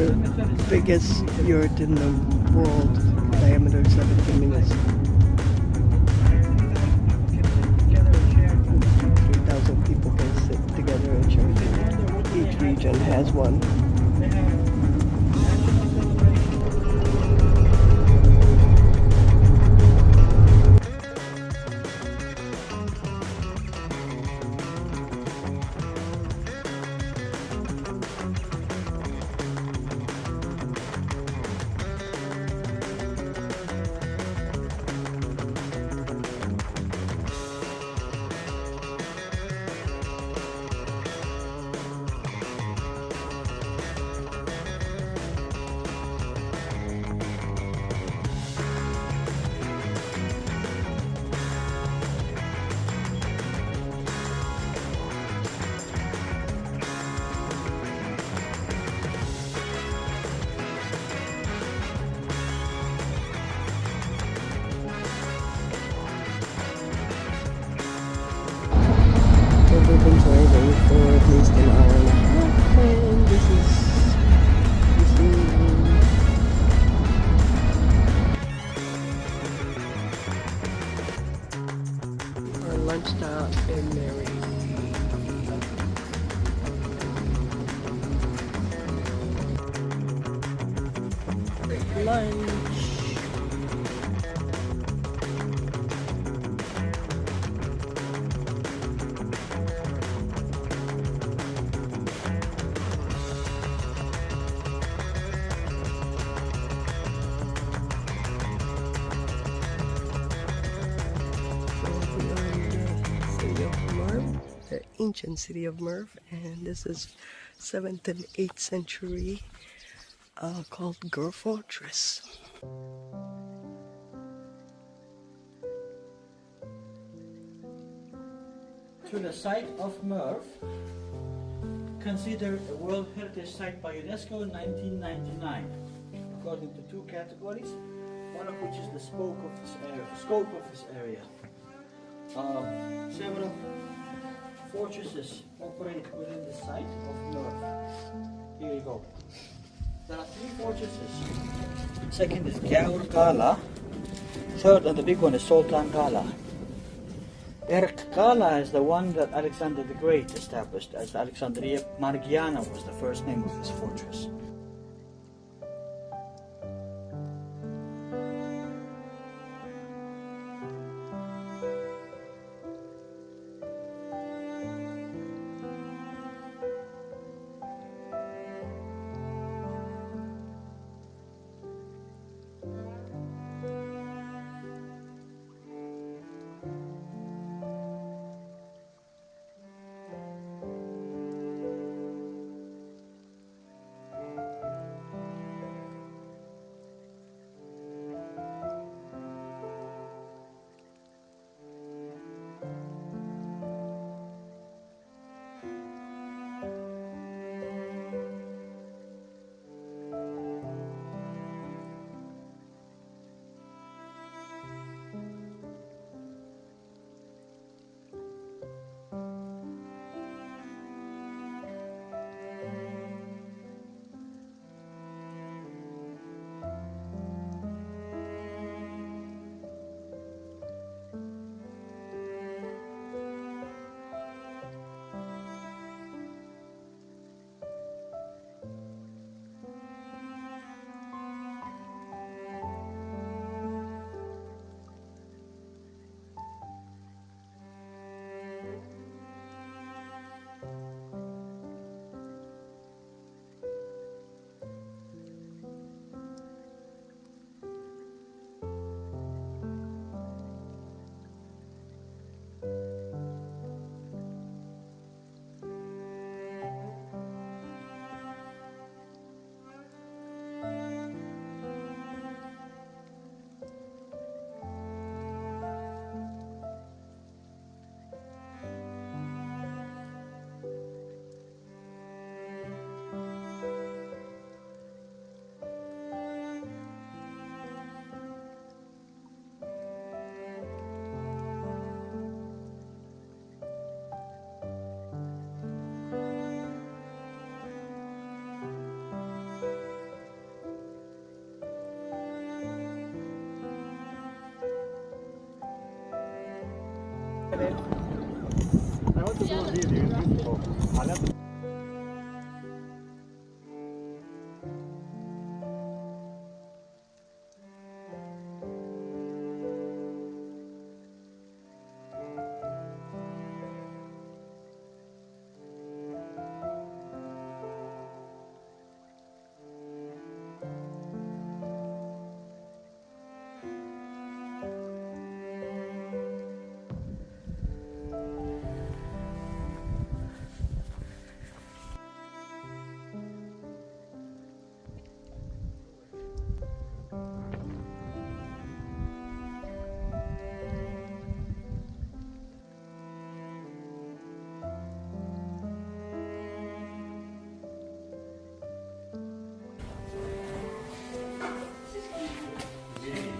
the biggest yurt in the world, diameter 17 meters. 3,000 people can sit together and share food. Each region has one. We've been driving for at least an hour and a half, and this is our lunch stop in Mery. Lunch. The ancient city of Merv, and this is 7th and 8th century called Gur Fortress. To the site of Merv, considered a World Heritage Site by UNESCO in 1999, according to two categories, one of which is the scope of this area. Several fortresses operate within the site of Merv. Here you go. There are three fortresses. Second is Gaur Kala. Third and the big one is Sultan Kala. Erk Kala is the one that Alexander the Great established, as Alexandria Margiana was the first name of this fortress. I want to go really beautiful. I love it.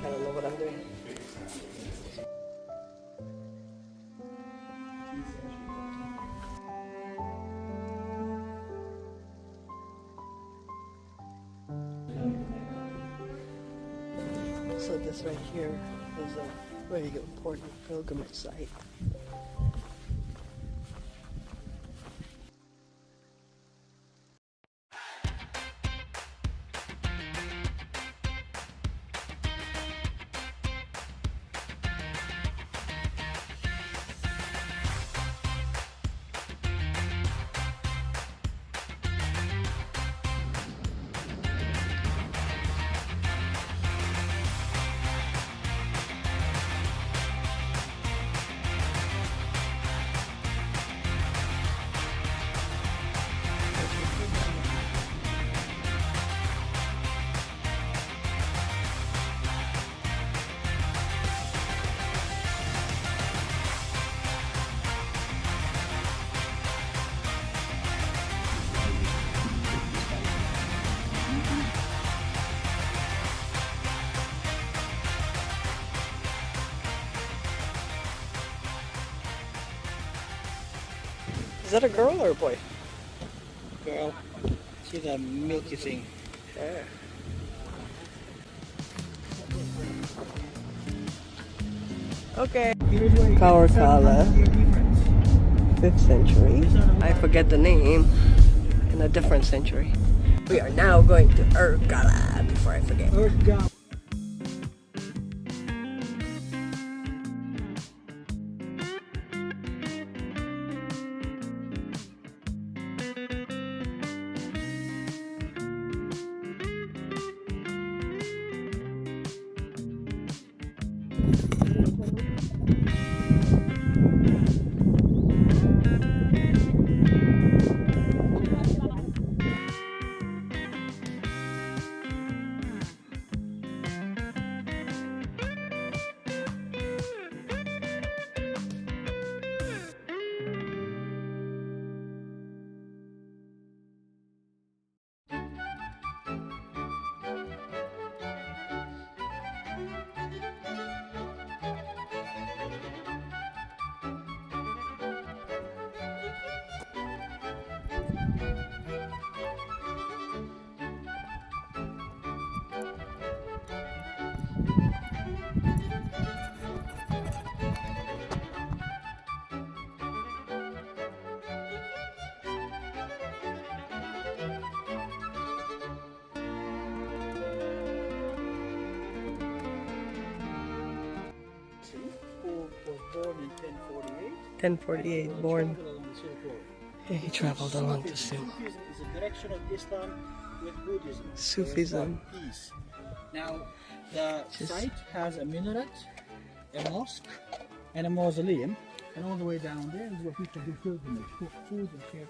I don't know what I'm doing. So this right here is a very important pilgrimage site. Is that a girl or a boy? Girl, see the milky thing. Yeah. Okay. Here's where you Power get the color. 700 year difference. 5th century. I forget the name. In a different century. We are now going to Urgala before I forget. Ashgabat. Who was born in 1048. 1048 born. Traveled along the Silk Road. He traveled along the Silk. Sufism is a direction of Islam with Buddhism. Sufism. Peace. Now, the site has a minaret, a mosque, and a mausoleum, and all the way down there is where people do pilgrimage, cook food and share.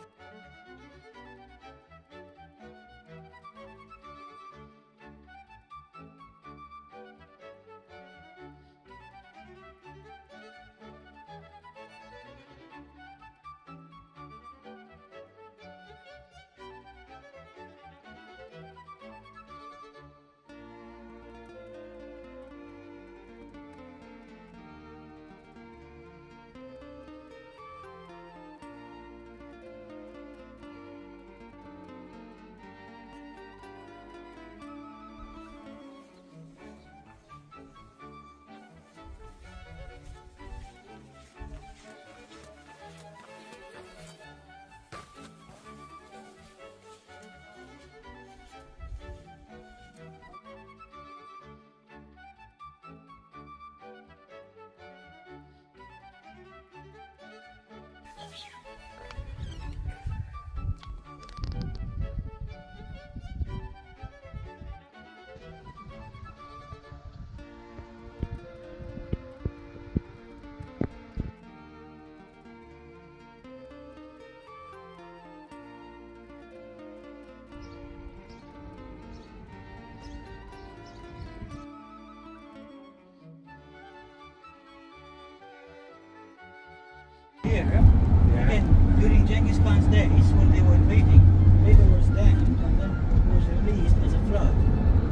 here, again, during Genghis Khan's days, when they were invading, river was dammed and then it was released as a flood.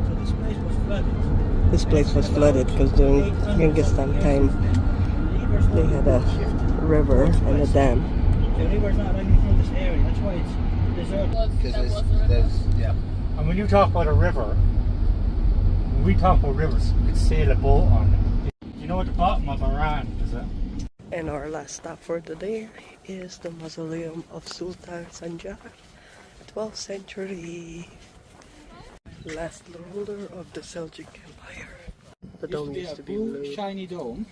So this place was flooded. This place was flooded because during Genghis Khan time they had a river and a dam. The river's not running through this area, that's why it's deserted. Because there's, yeah. And when you talk about a river, when we talk about rivers, you could sail a boat on it. You know at the bottom of Iran, is it? And our last stop for the day is the mausoleum of Sultan Sanjar, 12th century, last ruler of the Seljuk Empire. The dome used to be blue. Shiny dome,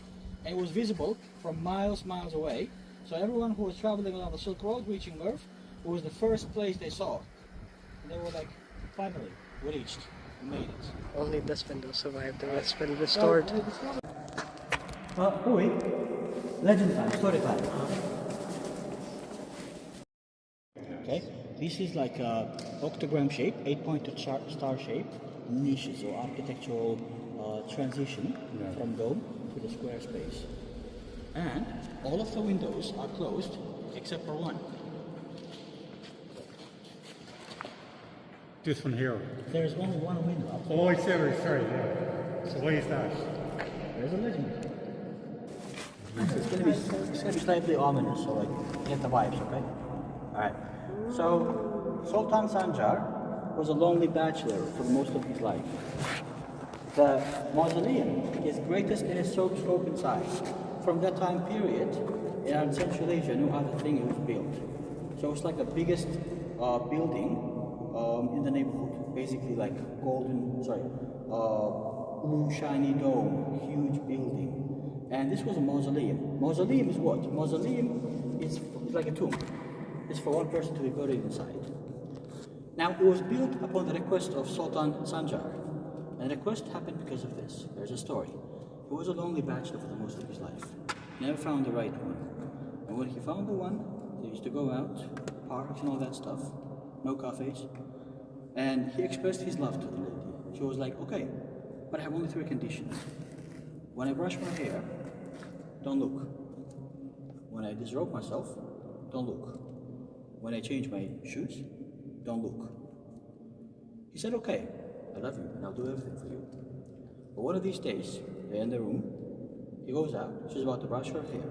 and it was visible from miles away. So everyone who was traveling along the Silk Road reaching Merv, it was the first place they saw. And they were like, finally, we reached, we made it. Only this window survived, the rest been restored. Hui, legend time, story time. Okay, this is like a octagram shape, 8-pointed star shape, niches or architectural transition from dome to the square space. And all of the windows are closed except for one. This one here. There's only one window up there. Oh, I see what you're saying, yeah. So why is that? There's a legend. It's gonna be slightly ominous, so like get the vibes, okay? Alright. So Sultan Sanjar was a lonely bachelor for most of his life. The mausoleum is greatest in its scope and size. From that time period, in Central Asia, no other thing was built. So it's like the biggest building in the neighborhood. Basically like blue shiny dome, huge building. And this was a mausoleum. Mausoleum is what? Mausoleum is like a tomb. It's for one person to be buried inside. Now it was built upon the request of Sultan Sanjar. And the request happened because of this. There's a story. He was a lonely bachelor for the most of his life. Never found the right one. And when he found the one, he used to go out, parks and all that stuff. No cafes. And he expressed his love to the lady. She was like, okay, but I have only 3 conditions. When I brush my hair, don't look. When I disrobe myself, don't look. When I change my shoes, don't look. He said, okay, I love you and I'll do everything for you. But one of these days, they're in the room, he goes out, she's about to brush her hair.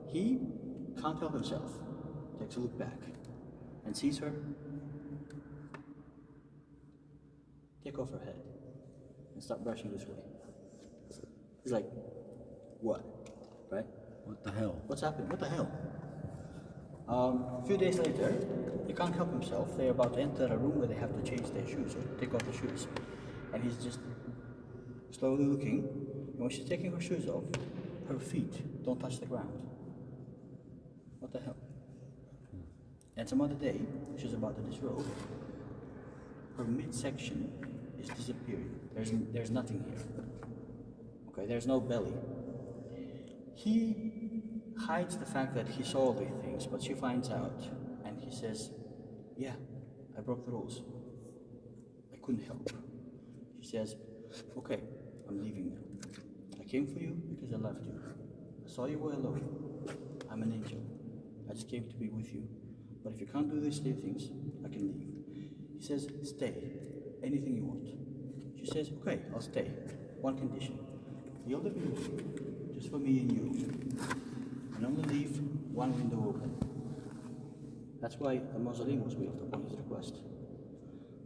He can't help himself, takes a look back and sees her take off her head and start brushing this way. He's like, what? Right? What the hell? What's happened? What the hell? A few days later, he can't help himself. They're about to enter a room where they have to change their shoes or take off their shoes. And he's just slowly looking. And when she's taking her shoes off, her feet don't touch the ground. What the hell? And some other day, she's about to disrobe. Her midsection is disappearing. There's nothing here. Okay, there's no belly. He hides the fact that he saw these things, but she finds out, and he says, yeah, I broke the rules. I couldn't help. She says, okay, I'm leaving now. I came for you because I loved you. I saw you were alone. I'm an angel. I just came to be with you. But if you can't do these 3 things, I can leave. He says, stay. Anything you want. She says, okay, I'll stay. One condition. You'll live in with me, just for me and you. And only leave one window open. That's why the mausoleum was built upon his request.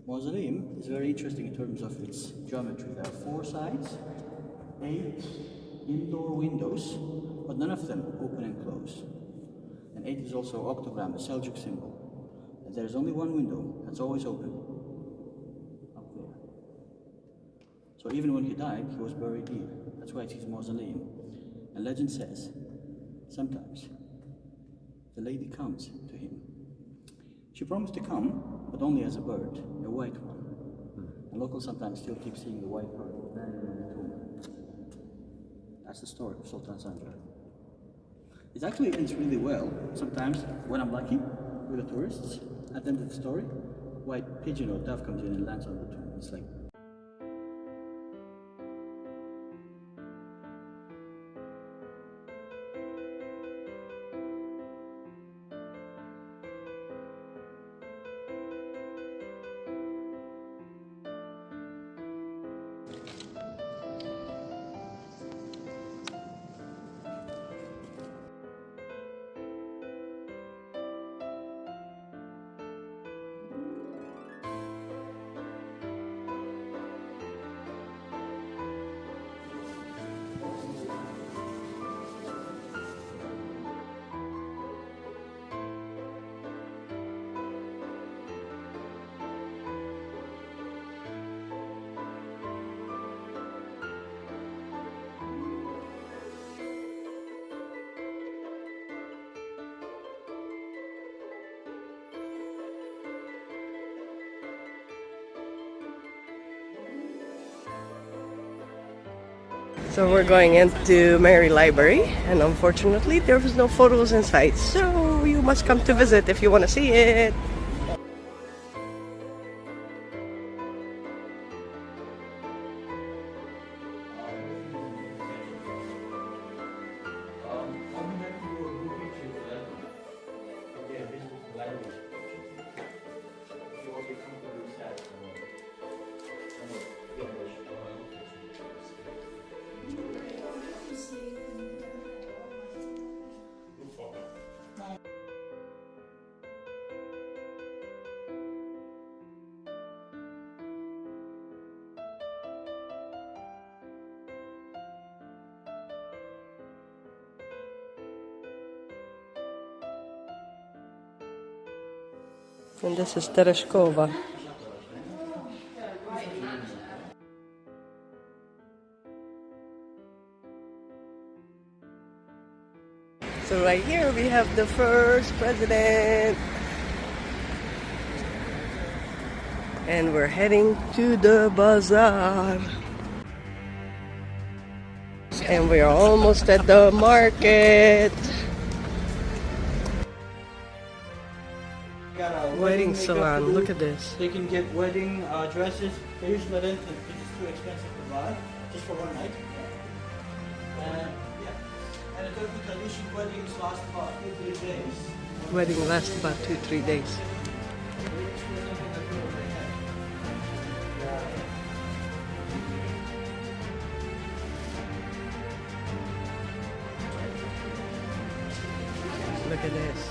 Mausoleum is very interesting in terms of its geometry. There are 4 sides, 8 indoor windows, but none of them open and close. And 8 is also octagram, a Seljuk symbol. And there's only one window that's always open, up there. So even when he died, he was buried here. That's why it's his mausoleum. And legend says, sometimes the lady comes to him. She promised to come, but only as a bird, a white one. And locals sometimes still keep seeing the white bird landing on the tomb. That's the story of Sultan Sanjar. It actually ends really well. Sometimes, when I'm lucky, with the tourists, at the end of the story, white pigeon or dove comes in and lands on the tomb. It's like, So we're going into Mery Library, and unfortunately there was no photos inside, so you must come to visit if you want to see it. And this is Tereshkova. So right here we have the first president. And we're heading to the bazaar. And we are almost at the market. Wedding salon, look at this. They can get wedding dresses. They usually rent it because it's too expensive to buy, just for one night. And yeah, and the Turkish tradition weddings last about 2-3 days. Wedding lasts about 2-3 days. Look at this.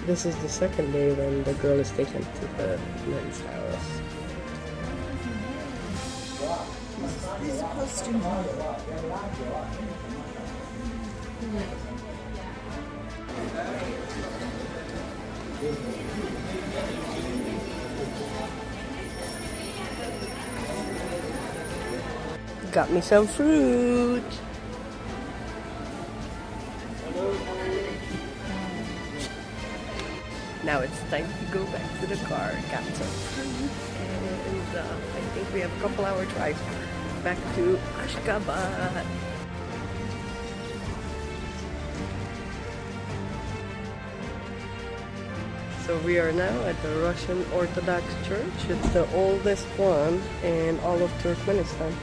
This is the second day when the girl is taken to the men's house. This costume. Got me some fruit. Now it's time to go back to the car. Got some fruit, and I think we have a couple-hour drive back to Ashgabat. So we are now at the Russian Orthodox Church. It's the oldest one in all of Turkmenistan.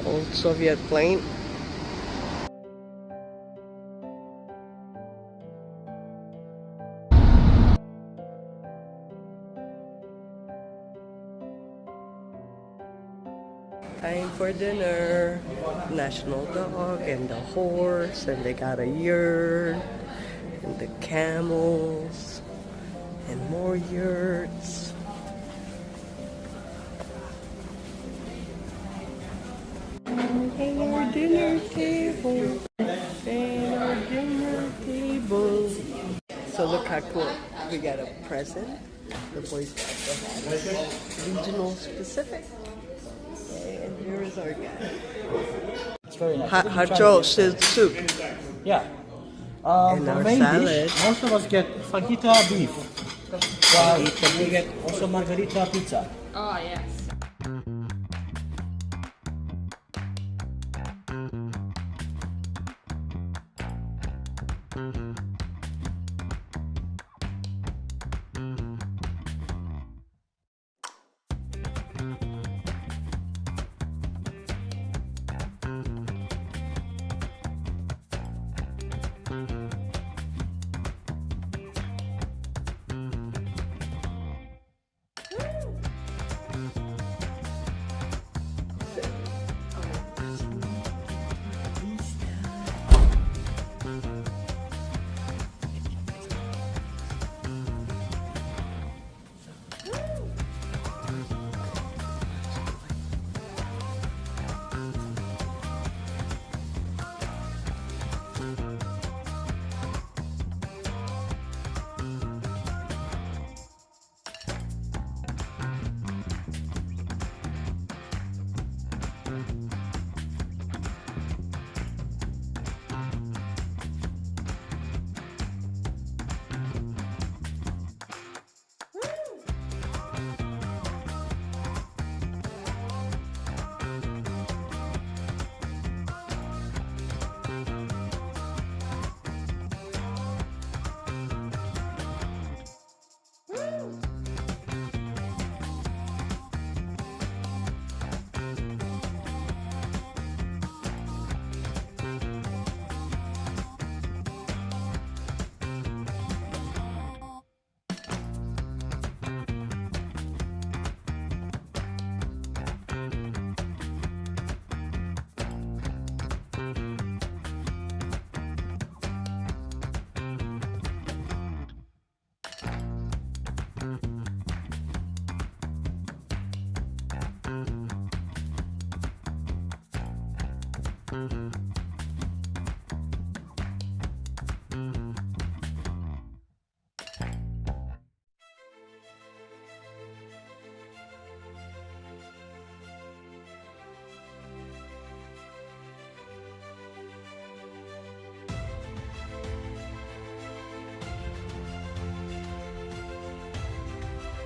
Old Soviet plane. Time for dinner. National dog and the horse, and they got a yurt, and the camels, and more yurts. And our dinner table. And our dinner table. So look how We got a present. The boys got the hat. Regional specific. Okay, and here is our guy. It's very nice. Hacho soup. Yeah. And For our main salad. dish, most of us get fajita beef. While we get also margarita pizza. Oh, yes.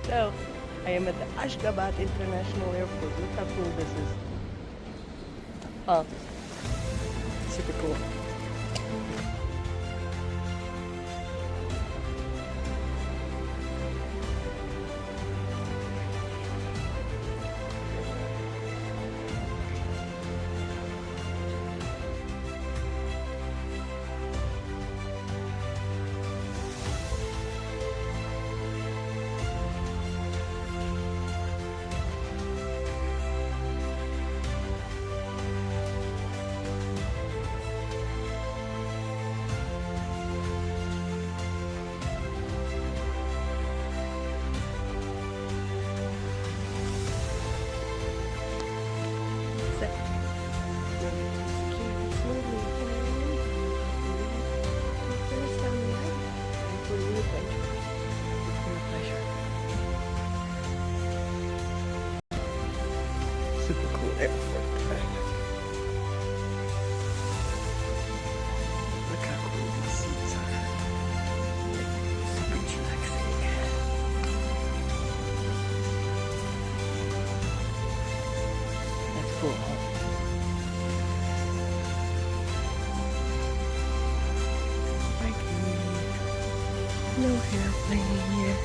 So, I am at the Ashgabat International Airport. Look how cool this is. Super cool. Super cool airport. Look how cool the seats are. Super relaxing. That's cool, huh? No airplane yet.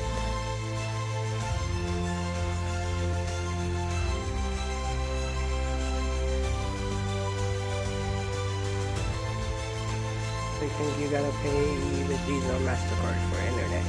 I think you gotta pay with Visa or MasterCard for internet.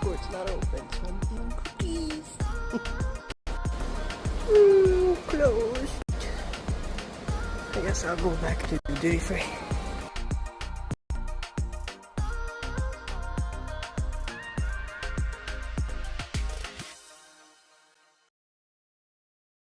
Oh, it's not open, so I'm eating cookies. Closed. I guess I'll go back to duty free.